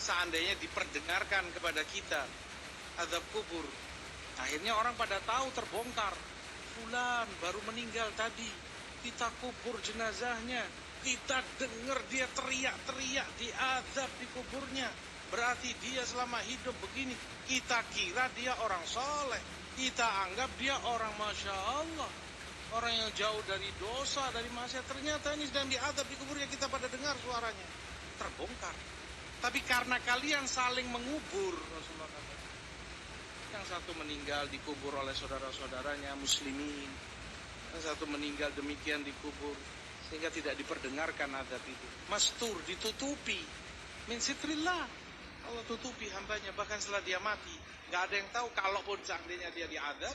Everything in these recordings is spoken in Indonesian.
seandainya diperdengarkan kepada kita azab kubur, akhirnya orang pada tahu, terbongkar, fulan baru meninggal tadi, kita kubur jenazahnya, kita dengar dia teriak-teriak diazab di kuburnya, berarti dia selama hidup begini, kita kira dia orang soleh, kita anggap dia orang Masya Allah, orang yang jauh dari dosa, dari maksiat, ternyata ini sedang diazab di kuburnya, kita pada dengar suaranya, terbongkar. Tapi karena kalian saling mengubur, Rasulullah kata, yang satu meninggal dikubur oleh saudara-saudaranya muslimin, yang satu meninggal demikian dikubur, sehingga tidak diperdengarkan azab itu. Mastur, ditutupi, min sitrillah, Allah tutupi hambanya, bahkan setelah dia mati, nggak ada yang tahu. Kalaupun seandainya dia diazab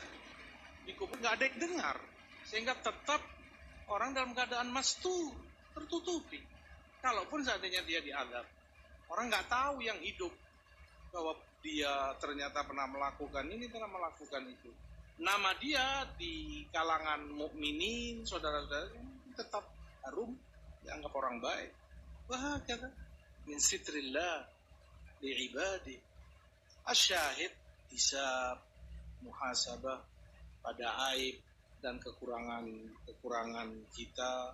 dikubur, nggak ada yang dengar, sehingga tetap orang dalam keadaan mastur, tertutupi. Kalaupun seandainya dia diazab, orang nggak tahu yang hidup bahwa dia ternyata pernah melakukan ini, pernah melakukan itu. Nama dia di kalangan mukminin, saudara-saudara, tetap harum, dianggap orang baik. Wah, kata min sitrillah li ibadi. Asyahid, hisab, muhasabah pada aib dan kekurangan kita,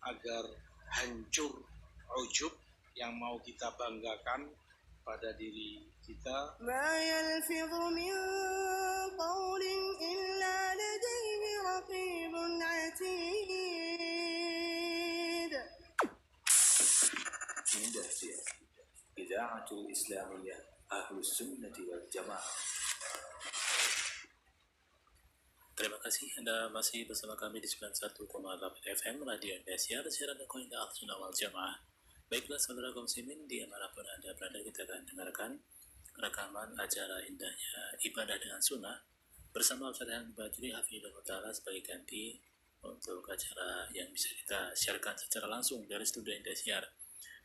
agar hancur ujub yang mau kita banggakan pada diri kita. Ma yalfidhu min qawlin illa ladayhi raqibun atid. Indah dia, Idaatul Islamiyah Ahlus Sunnati wal Jamaah. Terima kasih Anda masih bersama kami di 91,8 FM Radio Indonesia, siaran dakwah Ahlussunnah wal Jamaah. Baiklah saudara kaum muslimin, dimanapun Anda berada, kita akan dengarkan rekaman acara indahnya ibadah dengan sunnah bersama Ustaz Rehan Bajri Hafidhullah Ta'ala sebagai ganti untuk acara yang bisa kita siarkan secara langsung dari studio Indosiar,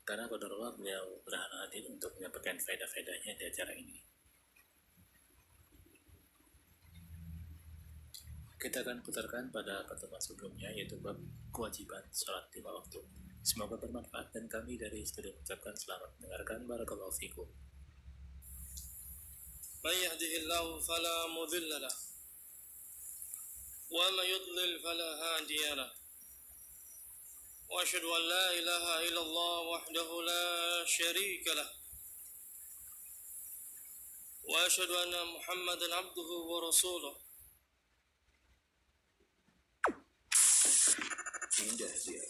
karena qadarullah beliau berhalangan hadir untuk menyampaikan faedah-faedahnya di acara ini. Kita akan putarkan pada pertemuan sebelumnya, yaitu bab kewajiban sholat 5 waktu. Semoga bermanfaat, dan kami dari studio mengucapkan selamat mendengarkan. Barakallahu fikum. Man yahdihillahu fala mudilla lah, wa man yudlil fala hadiya lah. Wa asyhadu an la ilaha illallah wahdahu la syarika lah. Wa asyhadu anna Muhammadan abduhu wa rasuluh. Indah dia,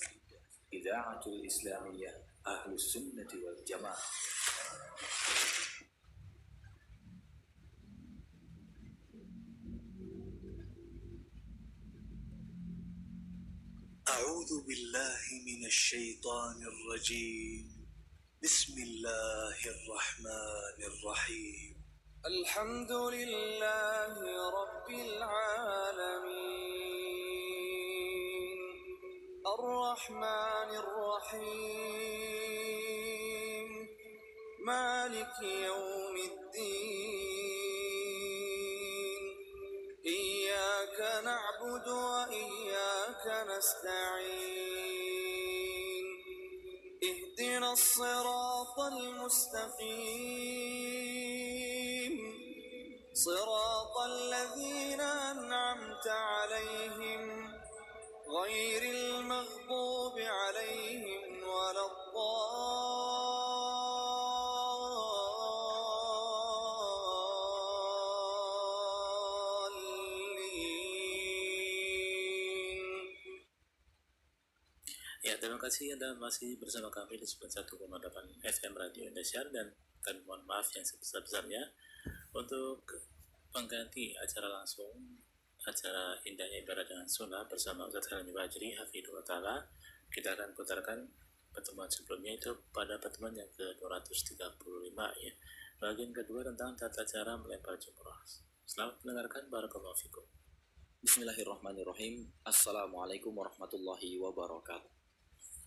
Idaatul Islamiyah Ahlus Sunnati wal Jamaah. أعوذ بالله من الشيطان الرجيم. بسم الله الرحمن الرحيم. الحمد لله رب العالمين الرحمن الرحيم مالك يوم الدين إياك نعبد وإياك نستعين اهدنا الصراط المستقيم صراط الذين أنعمت عليهم غير المغضوب عليهم ولا الضالين. Ya, terima kasih Anda masih bersama kami di 91,8 FM Radio Indonesia, dan kami mohon maaf yang sebesar-besarnya untuk pengganti acara langsung, acara indahnya ibadah dengan sunnah bersama Ustaz Rehan Bajri Hafidhullah Ta'ala. Kita akan putarkan pertemuan sebelumnya, itu pada pertemuan yang ke-235 ya, bagian kedua tentang tata cara melempar jumrah. Selamat mendengarkan. Barakallahu fikum. Bismillahirrahmanirrahim. Assalamualaikum warahmatullahi wabarakatuh.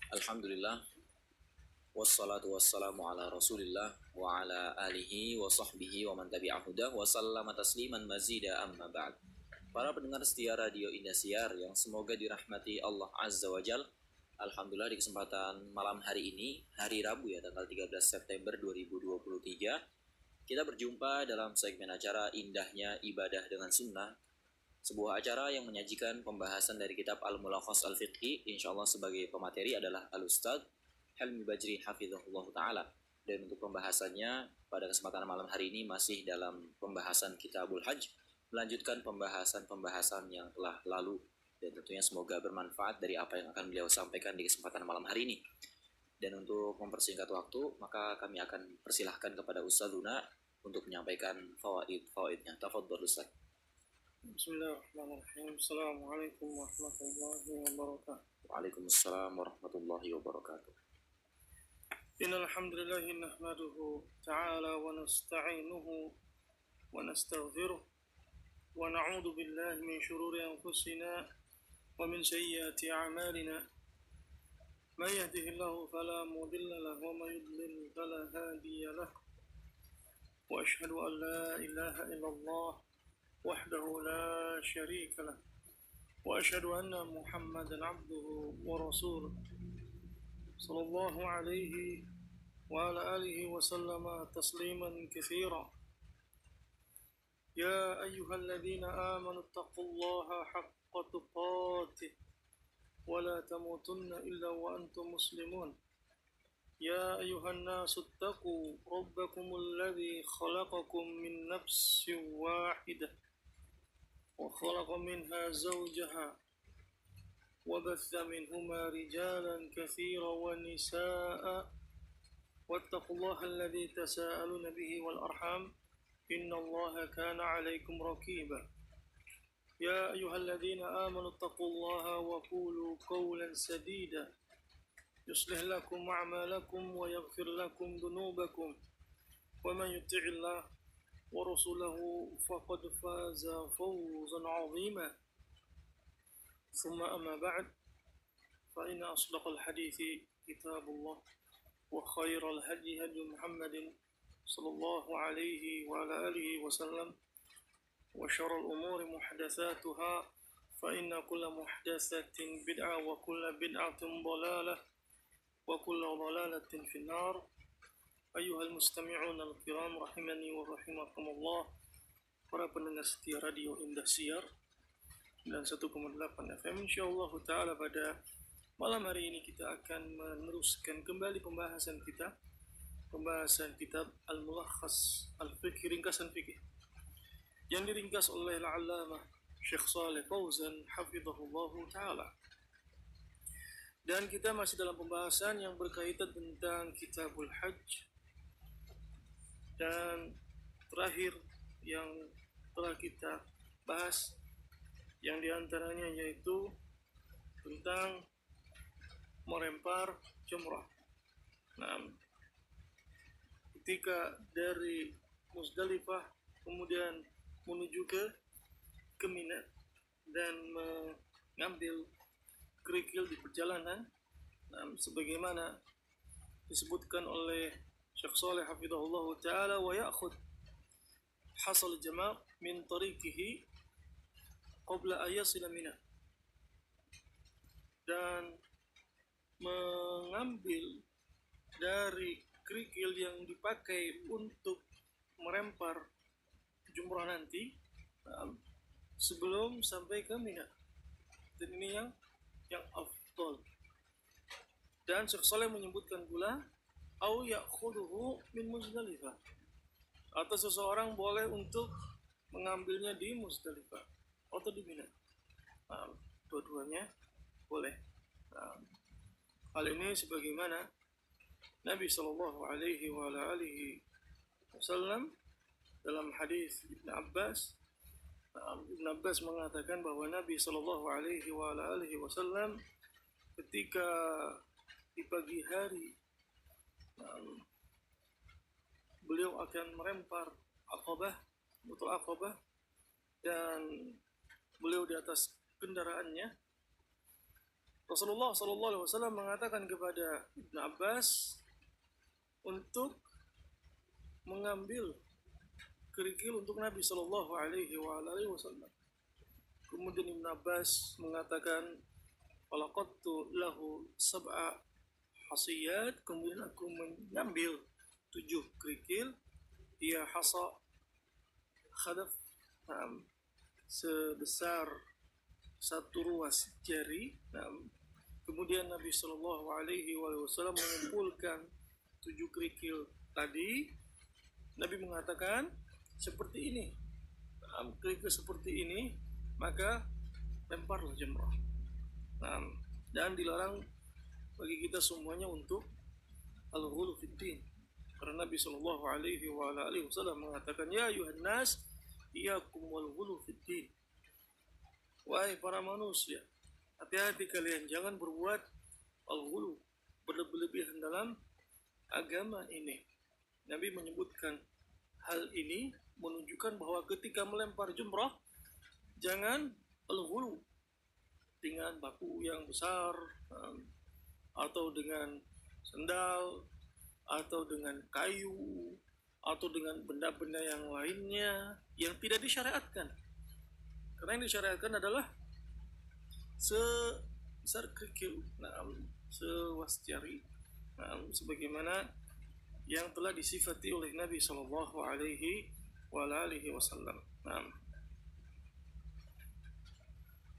Alhamdulillah, wassalatu wassalamu ala rasulillah wa ala alihi wa sahbihi wa man tabi'ahudah wa sallama tasliman mazida amma ba'd. Para pendengar setia Radio Indosiar yang semoga dirahmati Allah Azza wa Jal, Alhamdulillah di kesempatan malam hari ini, hari Rabu ya, tanggal 13 September 2023, kita berjumpa dalam segmen acara Indahnya Ibadah dengan Sunnah, sebuah acara yang menyajikan pembahasan dari kitab Al-Mulakhas Al-Fiqhi. Insyaallah sebagai pemateri adalah Al-Ustadz Helmi Bajri Hafizahullah Ta'ala. Dan untuk pembahasannya pada kesempatan malam hari ini masih dalam pembahasan Kitabul Hajj, melanjutkan pembahasan-pembahasan yang telah lalu, dan tentunya semoga bermanfaat dari apa yang akan beliau sampaikan di kesempatan malam hari ini. Dan untuk mempersingkat waktu, maka kami akan persilahkan kepada Ustaz Luna untuk menyampaikan fawaidnya. Tafadhol Ustaz. Bismillahirrahmanirrahim. Assalamualaikum warahmatullahi wabarakatuh. Waalaikumsalam warahmatullahi wabarakatuh. Innal hamdalillah nahmaduhu ta'ala wa nasta'inuhu wa nastaghfiruh wa na'udzu billahi min shururi anfusina wa min sayyiati a'malina. Man yahdihillahu fala mudilla lahu wa man yudlil fala hadiya lahu. Wa asyhadu an la ilaha illallah wahdahu la syarika lahu wa asyhadu anna Muhammadan 'abduhu wa rasuluh. Sallallahu alaihi wa ala alihi wa sallama tasliman katsira. Ya ayyuhalladzina amanu taqullaha haqqa tuqatih wa la tamutunna illa wa antum muslimun. Ya ayyuhan nasu ittaqu rabbakumul ladzi khalaqakum min nafsin wahidah wa khalaqa minha zawjaha وبث منهما رجالا كثيرا ونساء واتقوا الله الذي تساءلون به والأرحام إن الله كان عليكم رقيبا. يا أيها الذين آمنوا اتقوا الله وقولوا قولا سديدا يصلح لكم أعمالكم ويغفر لكم ذنوبكم ومن يطع الله ورسوله فقد فاز فوزا عظيما. ثم أما بعد فإن أصدق الحديث كتاب الله وخير الهدي هدي محمد صلى الله عليه وعلى آله وسلم وشر الأمور محدثاتها فإن كل محدثة بدعة وكل بدعة ضلالة وكل ضلالة في النار. أيها المستمعون الكرام رحمني ورحمكم الله. Para pendengar setia Radio Indah Siar dan 1,8 FM, insyaallah ta'ala pada malam hari ini kita akan meneruskan kembali pembahasan kitab Al-Mulakhas Al-Fiqhi, ringkasan fikih yang diringkas oleh Al-Allamah Syekh Shalih Fauzan hafizahullah ta'ala. Dan kita masih dalam pembahasan yang berkaitan tentang Kitabul Hajj, dan terakhir yang telah kita bahas yang diantaranya yaitu tentang melempar jumrah. Nah, ketika dari Muzdalifah kemudian menuju ke Mina dan mengambil kerikil di perjalanan, nah, sebagaimana disebutkan oleh Syekh Shalih hafizahullah ta'ala, wa ya'khud hasal jama' min tariqihi qabla ayasila Mina, dan mengambil dari kerikil yang dipakai untuk melempar jumrah nanti sebelum sampai ke Mina. Dan ini yang afdal. Dan Syekh Shalih menyebutkan pula au ya'khuduhu min Muzdalifah, atau seseorang boleh untuk mengambilnya di Muzdalifah atau di Mina. Dua-duanya boleh. Hal ini sebagaimana Nabi sallallahu alaihi wasallam dalam hadis Ibn Abbas. Ibn Abbas mengatakan bahwa Nabi sallallahu alaihi wasallam ketika di pagi hari beliau akan melempar Aqabah, betul Aqabah, dan beliau di atas kendaraannya. Rasulullah SAW mengatakan kepada Ibn Abbas untuk mengambil kerikil untuk Nabi SAW. Kemudian Ibn Abbas mengatakan, falaqattu lahu sab'a hasiyat, kemudian aku mengambil 7 kerikil, ia hasa khadaf, sebesar satu ruas jari. Kemudian Nabi Shallallahu Alaihi Wasallam mengumpulkan 7 kerikil tadi. Nabi mengatakan seperti ini, kerikil seperti ini, maka lemparlah jamrah. Dan dilarang bagi kita semuanya untuk al-ghulu fid din, karena Nabi Shallallahu Alaihi Wasallam mengatakan, ya ayuhan nas iyyakum wal ghulu fid din, wahai para manusia, hati-hati kalian jangan berbuat al-ghulu, berlebihan dalam agama ini. Nabi menyebutkan hal ini menunjukkan bahwa ketika melempar jumrah jangan al-ghulu dengan batu yang besar, atau dengan sendal, atau dengan kayu, atau dengan benda-benda yang lainnya yang tidak disyariatkan. Karena yang disyariatkan adalah sebesar kerikil, sewas jari, sebagaimana yang telah disifati oleh Nabi Sallallahu Alaihi Wasallam.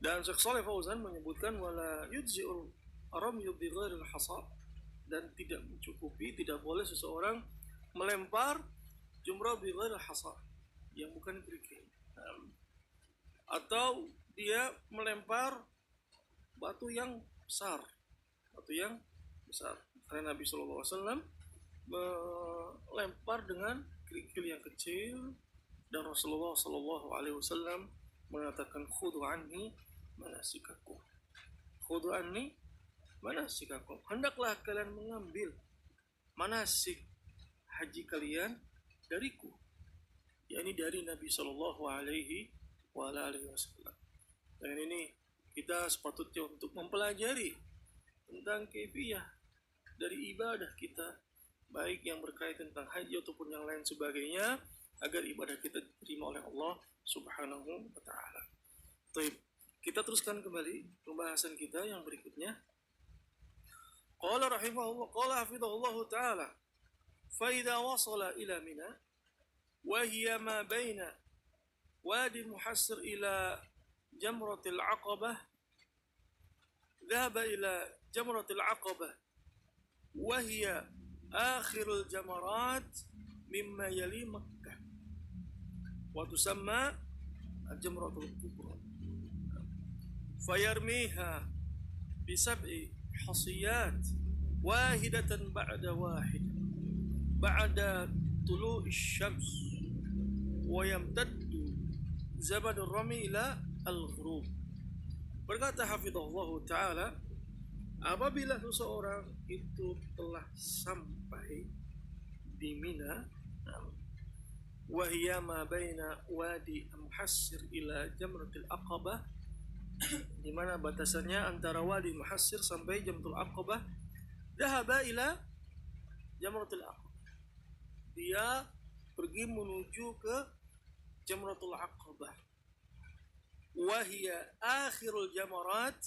Dan Syekh Shalih Fauzan menyebutkan wala yujzi'ul ramyu bi ghairil hasa, dan tidak mencukupi, tidak boleh seseorang melempar jumrah bi ghairil hasa, yang bukan kerikil, atau dia melempar batu yang besar, karena Nabi Sallallahu Alaihi Wasallam melempar dengan kerikil yang kecil, dan Rasulullah Sallallahu Alaihi Wasallam mengatakan khudhu anni manasikakum, hendaklah kalian mengambil manasik haji kalian dariku, yakni dari Nabi Sallallahu Alaihi Wasallam. Dan ini kita sepatutnya untuk mempelajari tentang kaifiyah dari ibadah kita, baik yang berkaitan tentang haji ataupun yang lain sebagainya, agar ibadah kita diterima oleh Allah Subhanahu wa Ta'ala. Baik, kita teruskan kembali pembahasan kita yang berikutnya. Qala rahimahullah, qala hafidhahullah ta'ala, fa idza wasala ila Mina wa hiya ma baina wadi Muhassir ila jamratil Aqabah, dhahaba ila jamratil Aqabah wa hiya akhirul jamarat mimma yali Makkah wa tusamma al-jamratul kubra, fayarmiha bisab'i hasiyat wahidatan ba'da wahid ba'da tulu'i syams wa yamtaddu zamanur rami ila al-ghurub. Berkata hafizahullah ta'ala, apabila seseorang itu telah sampai di Mina, wahiyya ma baina wadi Muhassir ila jamratil Aqabah, di mana batasannya antara wadi Muhassir sampai jamratul Aqabah, dhahaba ila jamratil Aqabah, dia pergi menuju ke jamratul Aqabah, wahiyya akhirul jamarat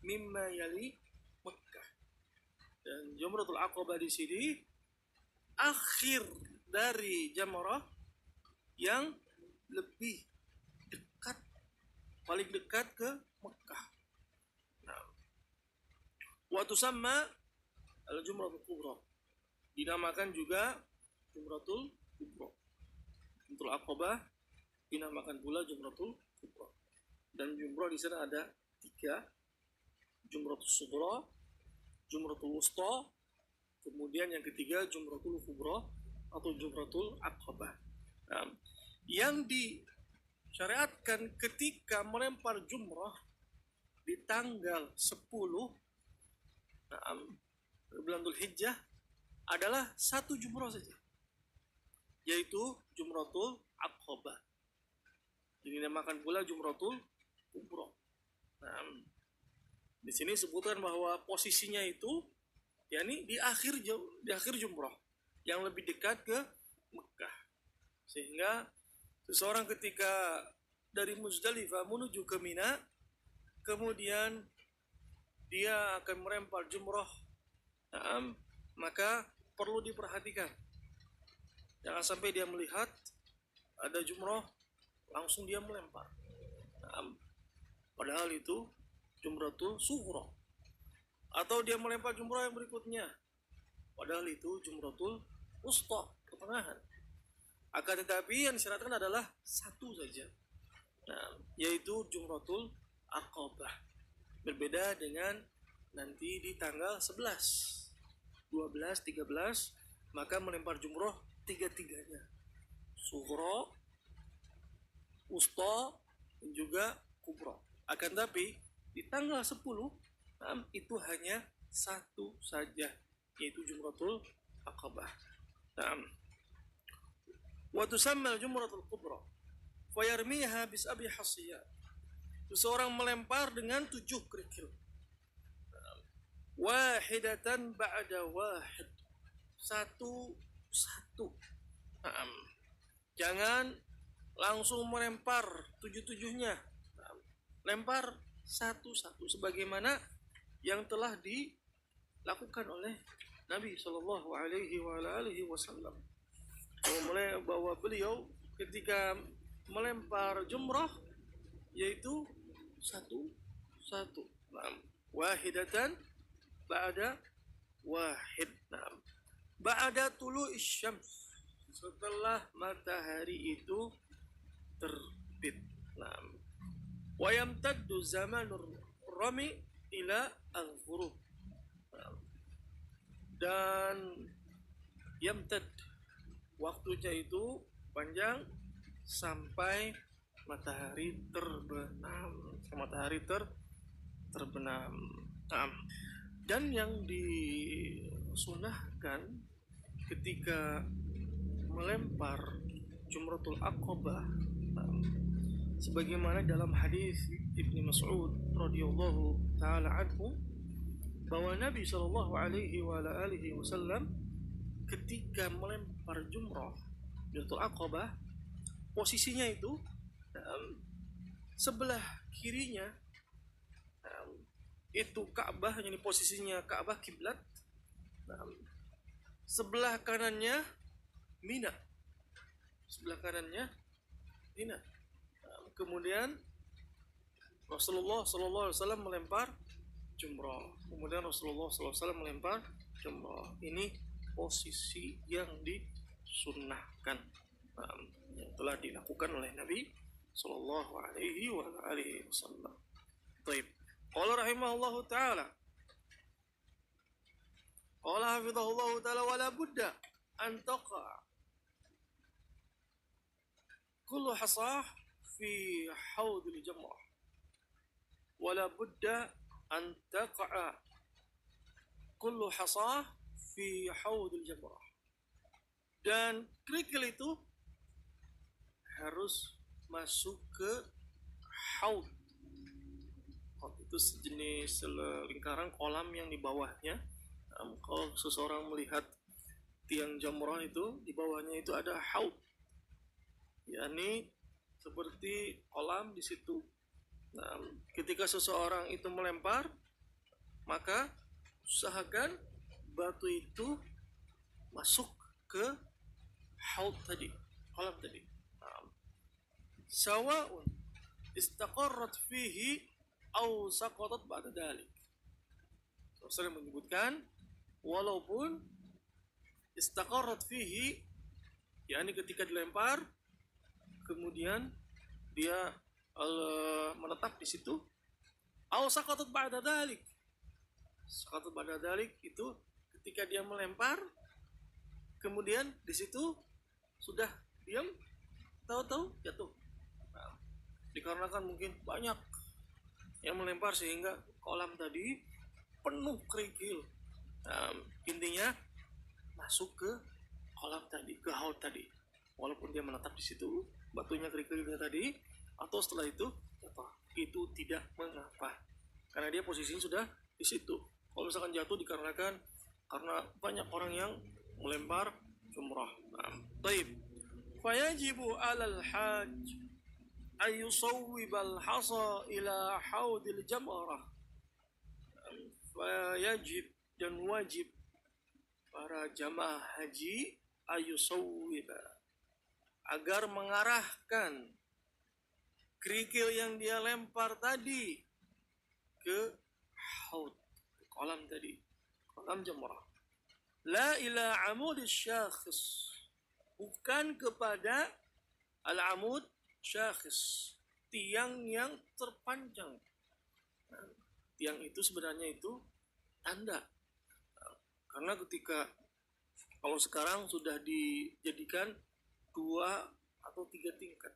mimma yali Makkah, dan jamratul Aqabah di sini akhir dari jamrah yang lebih dekat, paling dekat ke Mekah. Wa tusamma al-jumratul kubra, dinamakan juga jumratul kubra. Jumratul Aqabah dinamakan pula jumratul kubra. Dan jumrah di sana ada 3, jumratul sughra, jumratul wusta, kemudian yang ketiga jumratul kubra atau jumratul Aqabah. Yang disyariatkan ketika melempar jumrah di tanggal 10 bulan Dzulhijjah adalah 1 jumrah saja, yaitu jumratul Aqabah. Ini dinamakan pula jumratul kubra. Di sini sebutkan bahwa posisinya itu yakni di akhir jumrah yang lebih dekat ke Mekah, sehingga seseorang ketika dari Muzdalifah menuju ke Mina, kemudian dia akan melempar jumrah, maka perlu diperhatikan. Jangan sampai dia melihat ada jumrah langsung dia melempar. Padahal itu jumratul sughra. Atau dia melempar jumrah yang berikutnya, padahal itu jumratul wusta, pertengahan. Akan tetapi yang disyaratkan adalah satu saja, yaitu jumratul aqabah. Berbeda dengan nanti di tanggal 11, 12, 13, maka melempar jumrah tiga-tiganya, sughra, wusta, dan juga kubra. Akan tapi di tanggal 10 itu hanya satu saja, yaitu jumratul aqabah. Wa tusamma jumratul kubra fa yarmiha bis'abi hasiyat. Seseorang melempar dengan 7 kerikil. Wahidatan ba'da wahid. Satu. Jangan langsung melempar 7-7-nya. Lempar satu-satu sebagaimana yang telah dilakukan oleh Nabi Shallallahu Alaihi Wasallam. Mulai bahwa beliau ketika melempar jumrah yaitu satu, wahidatan ba'da wahid. Ba'da tulu'i syams, setelah matahari itu terbit. Wa yamtaddu zamanur rami ila al-ghurub. Dan yamtad, waktunya itu panjang sampai matahari terbenam. Dan yang disunahkan ketika melempar jumratul aqabah, sebagaimana dalam hadis Ibnu Mas'ud radhiyallahu taala anhu, bahwa Nabi sallallahu alaihi wasallam ketika melempar jumrah jumratul aqabah, posisinya itu sebelah kirinya itu Ka'bah, yang posisinya Ka'bah kiblat, sebelah kanannya Mina. Kemudian Rasulullah SAW melempar jumrah. Ini posisi yang disunnahkan, yang telah dilakukan oleh Nabi Sallallahu Alaihi Wasallam. Baik. Qala rahimahullahu ta'ala, qala hafidhahullahu ta'ala, wala budda an taqa kullu hasah fi haudil jamrah, wala budda an taqa kullu hasah fi haudil jamrah. Dan kerikil itu harus masuk ke haud. Itu sejenis lingkaran kolam yang di bawahnya. Kalau seseorang melihat tiang jamrah itu, di bawahnya itu ada haud, yakni seperti kolam di situ. Ketika seseorang itu melempar, maka usahakan batu itu masuk ke haud tadi, kolam tadi. Sawa'un istaqarrat fihi aw saqatat ba'da dalik. Rasul menyebutkan walaupun istaqarrat fihi, yakni ketika dilempar kemudian dia menetap di situ, aw saqatat ba'da dalik. Saqatat ba'da dalik itu ketika dia melempar kemudian di situ sudah diam, tahu-tahu jatuh. Dikarenakan mungkin banyak yang melempar sehingga kolam tadi penuh kerikil. Intinya masuk ke kolam tadi, ke haud tadi, walaupun dia menetap di situ, batunya kerikilnya tadi, atau setelah itu itu tidak mengapa, karena dia posisinya sudah di situ. Kalau misalkan jatuh dikarenakan karena banyak orang yang melempar jumrah. Baik. Fayajibu 'alal hajj ayusawwibal hasa ila haudil jamrah. Fayajib dan wajib para jamaah haji ayusawwiba, agar mengarahkan kerikil yang dia lempar tadi ke haud, ke kolam tadi, kolam jamrah. La ila amudis syakhis, bukan kepada al-amud syakhis, tiang yang terpanjang. Nah, tiang itu sebenarnya itu tanda. Karena ketika kalau sekarang sudah dijadikan 2 atau 3 tingkat,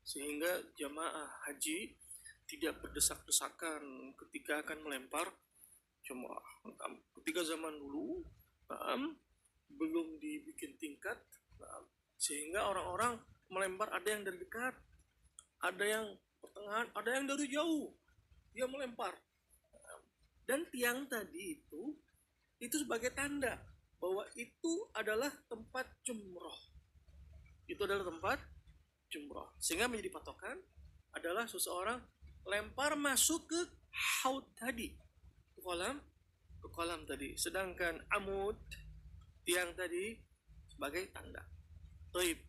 sehingga jamaah haji tidak berdesak-desakan ketika akan melempar jumrah. Ketika zaman dulu belum dibikin tingkat, sehingga orang-orang melempar, ada yang dari dekat, ada yang pertengahan, ada yang dari jauh dia melempar. Dan tiang tadi itu sebagai tanda bahwa itu adalah tempat jumrah. Itu adalah tempat jumrah. Sehingga menjadi patokan adalah seseorang lempar masuk ke haud tadi, ke kolam tadi. Sedangkan amud, tiang tadi, sebagai tanda. Taib.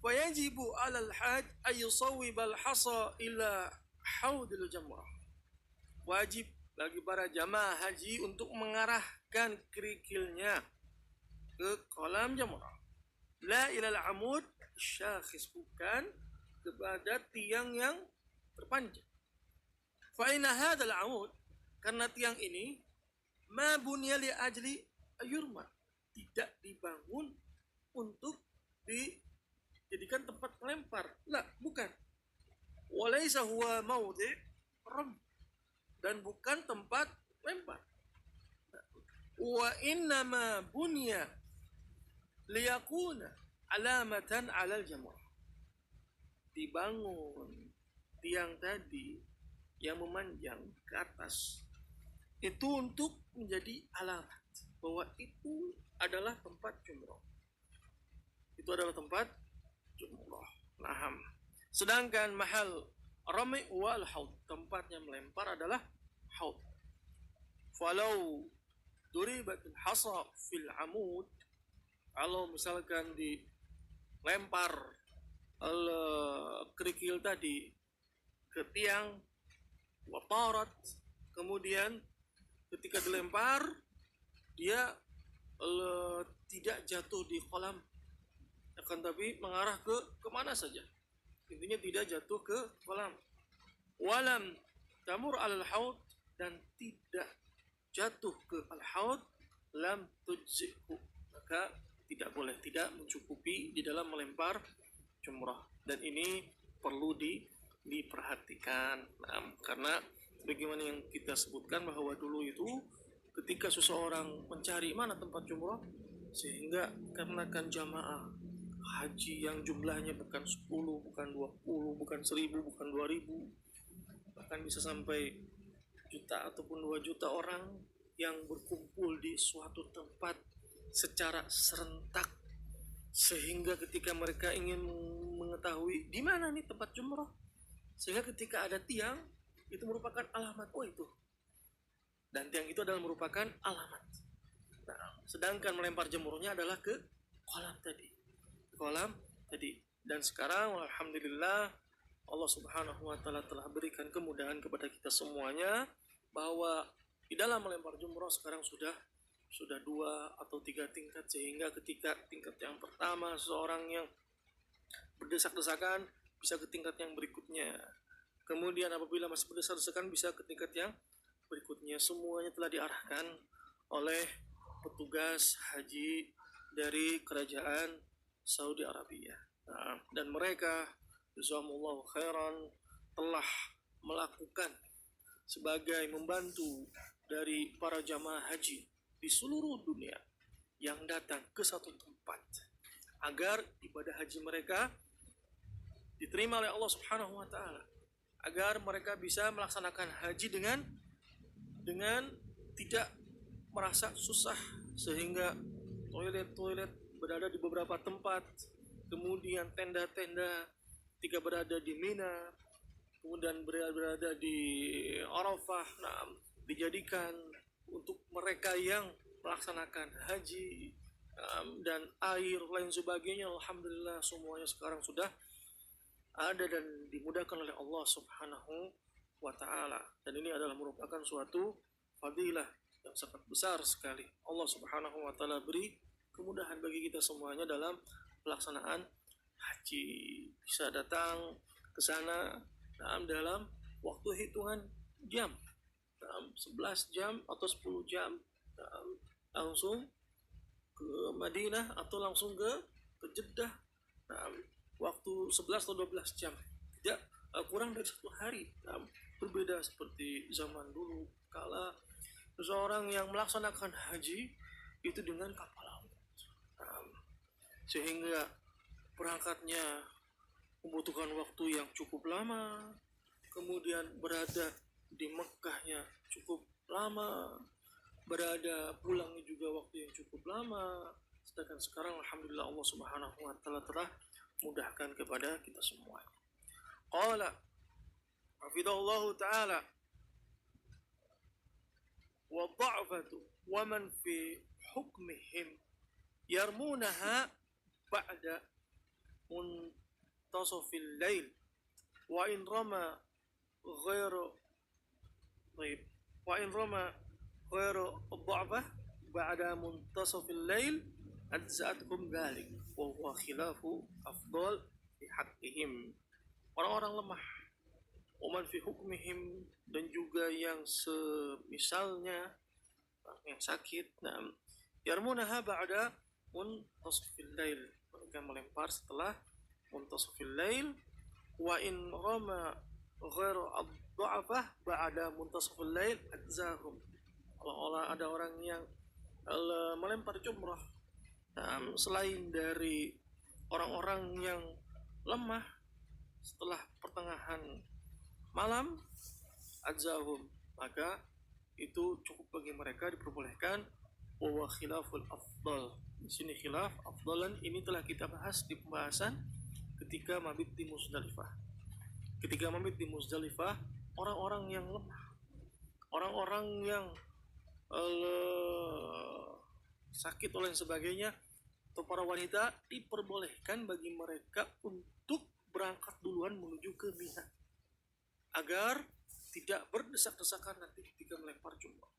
Fayajibu 'alal haj ay yusawwibal hasa ila haudil jamrah. Wajib bagi para jamaah haji untuk mengarahkan kerikilnya ke kolam jamrah. La ilal amud syakhis, bukan kepada tiang yang terpanjang. Fa inna hadzal amud, karena tiang ini ma bunya li ajli ayurma, tidak dibangun untuk dijadikan tempat melempar. La, bukan. Walaysa huwa maudhi' ram, dan bukan tempat lempar. Wa innama bunya liyakuna alamatan 'alal jamrah. Dibangun tiang tadi yang memanjang ke atas itu untuk menjadi alamat bahwa itu adalah tempat jumrah. Itu adalah tempat jumrah. Nah, sedangkan mahal rami wal haud, tempatnya melempar adalah haud. Falau duribatul hasa fil amud, kalau misalkan dilempar kerikil tadi ke tiang, watarat, kemudian ketika dilempar dia tidak jatuh di kolam, akan tapi mengarah ke kemana saja, intinya tidak jatuh ke kolam. Walam tamur alal haud, dan tidak jatuh ke al-haud, lam tujzi'hu, maka tidak boleh, tidak mencukupi di dalam melempar jumrah. Dan ini perlu diperhatikan. Nah, karena bagaimana yang kita sebutkan bahwa dulu itu ketika seseorang mencari mana tempat jumrah, sehingga karena kan jamaah haji yang jumlahnya bukan 10, bukan 20, bukan 1000, bukan 2000, bahkan bisa sampai juta ataupun 2 juta orang yang berkumpul di suatu tempat secara serentak, sehingga ketika mereka ingin mengetahui di mana nih tempat jumrah, sehingga ketika ada tiang itu merupakan alamat, oh itu, dan tiang itu adalah merupakan alamat. Nah, sedangkan melempar jumrahnya adalah ke kolam tadi. Dan sekarang alhamdulillah Allah Subhanahu wa taala telah berikan kemudahan kepada kita semuanya bahwa di dalam melempar jumrah sekarang sudah 2 atau 3 tingkat, sehingga ketika tingkat yang pertama seseorang yang berdesak-desakan bisa ke tingkat yang berikutnya. Kemudian apabila masih berdesak-desakan bisa ke tingkat yang berikutnya. Semuanya telah diarahkan oleh petugas haji dari kerajaan Saudi Arabia. Nah, dan mereka jazakumullahu khairan telah melakukan sebagai membantu dari para jamaah haji di seluruh dunia yang datang ke satu tempat agar ibadah haji mereka diterima oleh Allah Subhanahu wa taala, agar mereka bisa melaksanakan haji dengan tidak merasa susah, sehingga toilet berada di beberapa tempat, kemudian tenda-tenda ketika berada di Mina, kemudian berada di Arafah, dijadikan untuk mereka yang melaksanakan haji, dan air lain sebagainya. Alhamdulillah semuanya sekarang sudah ada dan dimudahkan oleh Allah Subhanahu wa ta'ala, dan ini adalah merupakan suatu fadilah yang sangat besar sekali. Allah Subhanahu wa ta'ala beri kemudahan bagi kita semuanya dalam pelaksanaan haji, bisa datang ke sana dalam waktu hitungan jam, 11 jam atau 10 jam, langsung ke Madinah atau langsung ke Jeddah, waktu 11 atau 12 jam, tidak kurang dari 1 hari. Berbeda seperti zaman dulu kala seseorang yang melaksanakan haji itu dengan kapal laut, sehingga berangkatnya membutuhkan waktu yang cukup lama, kemudian berada di Mekkahnya cukup lama, berada pulangnya juga waktu yang cukup lama. Sedangkan sekarang alhamdulillah Allah Subhanahu wa ta'ala telah mudahkan kepada kita semua. Qala hafidhahullahu ta'ala wa dha'fatu wa man fi hukmihim yarmunaha ba'da muntasafil lail wa in rama ghairu طيب وإن رمى غير الضعفة بعد منتصف الليل أجزأتهم ذلك وهو خلاف أفضل في حقهم. Orang-orang lemah, uman fi hukmihim, dan juga yang semisalnya, yang sakit, yarmunaha ba'da muntasafil lail, mereka melempar setelah muntasafil lail. Wa in rama ghairu ad-dha'afah ba'da muntasafil lail ajzahum. Kalau ada orang yang melempar jumrah selain dari orang-orang yang lemah setelah pertengahan malam, ajzahum, maka itu cukup bagi mereka, diperbolehkan. Wa khilaful afdal, di sini khilaf afdalan ini telah kita bahas di pembahasan ketika mabit di Muzdalifah. Ketika mabit di Muzdalifah, orang-orang yang lemah, orang-orang yang sakit oleh sebagainya, atau para wanita, diperbolehkan bagi mereka untuk berangkat duluan menuju ke Mina agar tidak berdesak-desakan nanti ketika melempar jumrah.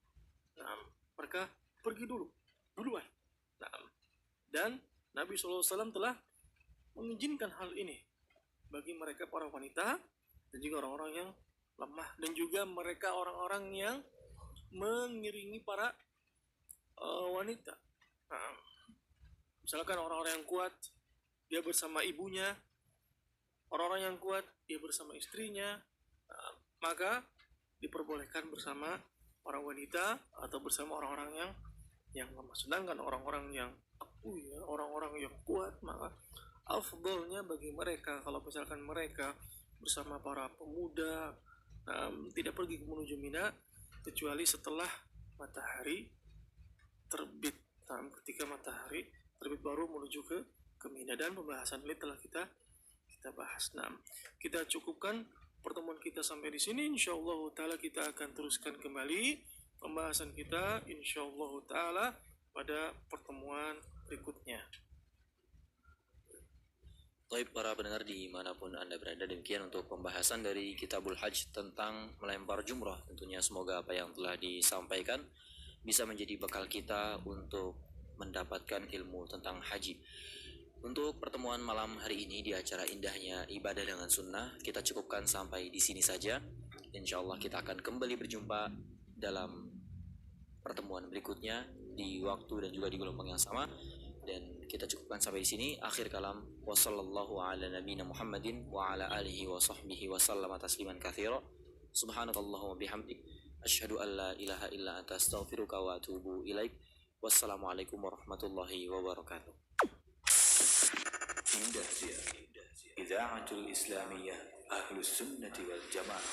Mereka pergi duluan. Dan Nabi SAW telah mengizinkan hal ini bagi mereka para wanita dan juga orang-orang yang lemah, dan juga mereka orang-orang yang mengiringi para wanita. Misalkan orang-orang yang kuat dia bersama ibunya, orang-orang yang kuat dia bersama istrinya, maka diperbolehkan bersama para wanita atau bersama orang-orang yang lemah. Sedangkan orang-orang yang orang-orang yang kuat, maka afdolnya bagi mereka kalau misalkan mereka bersama para pemuda tidak pergi menuju Mina kecuali setelah matahari terbit. Ketika matahari terbit baru menuju ke Mina, dan pembahasan ini telah kita bahas. Kita cukupkan pertemuan kita sampai di sini. Insyaallah taala kita akan teruskan kembali pembahasan kita insyaallah taala pada pertemuan berikutnya. Baik para pendengar dimanapun Anda berada, demikian untuk pembahasan dari Kitabul Hajj tentang melempar jumrah. Tentunya semoga apa yang telah disampaikan bisa menjadi bekal kita untuk mendapatkan ilmu tentang haji. Untuk pertemuan malam hari ini di acara indahnya ibadah dengan sunnah, kita cukupkan sampai di sini saja. Insyaallah kita akan kembali berjumpa dalam pertemuan berikutnya di waktu dan juga di gelombang yang sama. Dan kita cukupkan sampai di sini. Akhir kalam, wassallallahu ala nabiyina Muhammadin wa ala alihi wa sahbihi wa sallama tasliman katsira. Subhanakallahumma bihamdik, asyhadu an la ilaha illa anta astaghfiruka wa atubu ilaik. Wassalamualaikum warahmatullahi wabarakatuh. Indahnya Idaatul Islamiyah Ahlus Sunnati wal Jamaah.